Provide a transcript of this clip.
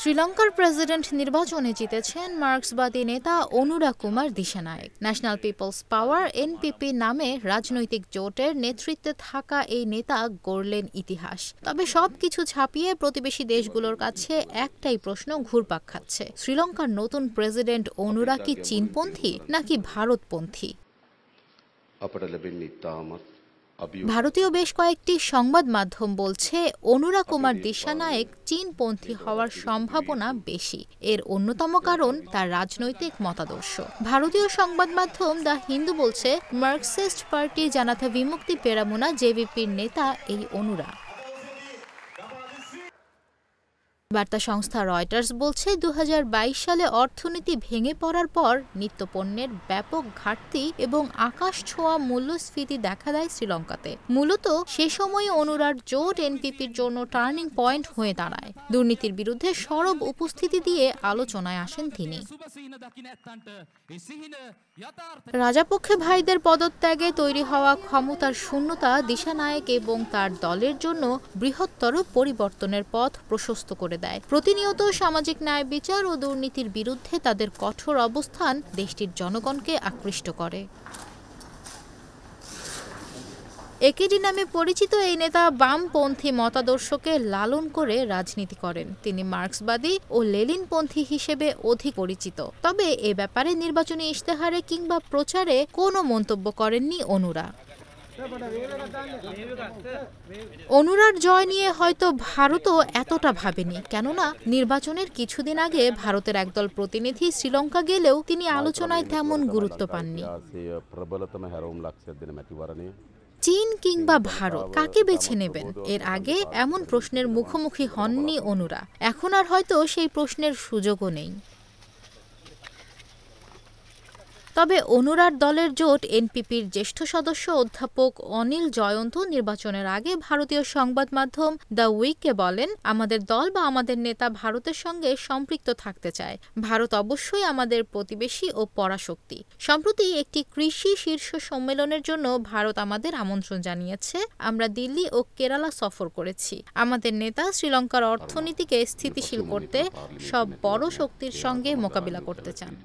শ্রীলঙ্কার প্রেসিডেন্ট নির্বাচনে জিতেছেন মার্ক্সবাদী নেতা অনুরা কুমার দিশানায়েক। ন্যাশনাল পিপলস পাওয়ার এনপিপি নামে রাজনৈতিক জোটের নেতৃত্বে থাকা এই নেতা গড়লেন ইতিহাস। তবে সবকিছু ছাপিয়ে প্রতিবেশী দেশগুলোর কাছে একটাই প্রশ্ন ঘুরপাক খাচ্ছে, শ্রীলঙ্কার নতুন প্রেসিডেন্ট অনুরা কি চীনপন্থী নাকি ভারতপন্থী? ভারতীয় বেশ কয়েকটি সংবাদ মাধ্যম বলছে অনুরা কুমার দিশানায়েক চীনপন্থী হওয়ার সম্ভাবনা বেশি। এর অন্যতম কারণ তার রাজনৈতিক মতাদর্শ। ভারতীয় সংবাদ মাধ্যম দ্য হিন্দু বলছে মার্কসিস্ট পার্টি জানাতা বিমুক্তি পেরামুনা জেভিপির নেতা এই অনুরা। বার্তা সংস্থা রয়টার্স বলছে ২০২২ সালে অর্থনীতি ভেঙে পড়ার পর নিত্যপণ্যের ব্যাপক ঘাটতি এবং আকাশ ছোঁয়া মূল্যস্ফীতি দেখা দেয় শ্রীলঙ্কাতে। মূলত সে সময়ে অনুরার জোট এনপিপির জন্য টার্নিং পয়েন্ট হয়ে দাঁড়ায়। দুর্নীতির বিরুদ্ধে সরব উপস্থিতি দিয়ে আলোচনায় আসেন তিনি। রাজাপক্ষে ভাইদের পদত্যাগে তৈরি হওয়া ক্ষমতার শূন্যতা দিশানায়েক এবং তার দলের জন্য বৃহত্তর পরিবর্তনের পথ প্রশস্ত করে দেয়। প্রতিনিয়ত সামাজিক ন্যায় বিচার ও দুর্নীতির বিরুদ্ধে তাদের কঠোর অবস্থান দেশটির জনগণকে আকৃষ্ট করে। একেডি নামে পরিচিত এই নেতা বামপন্থী মতাদর্শকে লালন করে রাজনীতি করেন। তিনি মার্ক্সবাদী ও লেনিনপন্থী হিসেবে অধিক পরিচিত। তবে এ ব্যাপারে নির্বাচনী ইশতেহারে কিংবা প্রচারে কোনো মন্তব্য করেননি অনুরা। অনুরার জয় নিয়ে হয়তো ভারতও এতটা ভাবেনি, কেননা নির্বাচনের কিছুদিন আগে ভারতের একদল প্রতিনিধি শ্রীলঙ্কা গেলেও তিনি আলোচনায় তেমন গুরুত্ব পাননি। চীন কিংবা ভারত কাকে বেছে নেবেন, এর আগে এমন প্রশ্নের মুখোমুখি হননি অনুরা। এখন আর হয়তো সেই প্রশ্নের সুযোগও নেই। তবে অনুরার দলের জোট এনপিপির জ্যেষ্ঠ সদস্য অধ্যাপক অনিল জয়ন্ত নির্বাচনের আগে ভারতীয় সংবাদ মাধ্যম দ্য উইককে বলেন, আমাদের দল বা আমাদের নেতা ভারতের সঙ্গে সম্পৃক্ত থাকতে চায়। ভারত অবশ্যই আমাদের প্রতিবেশী ও পরাশক্তি। সম্প্রতি একটি কৃষি শীর্ষ সম্মেলনের জন্য ভারত আমাদের আমন্ত্রণ জানিয়েছে। আমরা দিল্লি ও কেরালা সফর করেছি। আমাদের নেতা শ্রীলঙ্কার অর্থনীতিকে স্থিতিশীল করতে সব বড় শক্তির সঙ্গে মোকাবিলা করতে চান।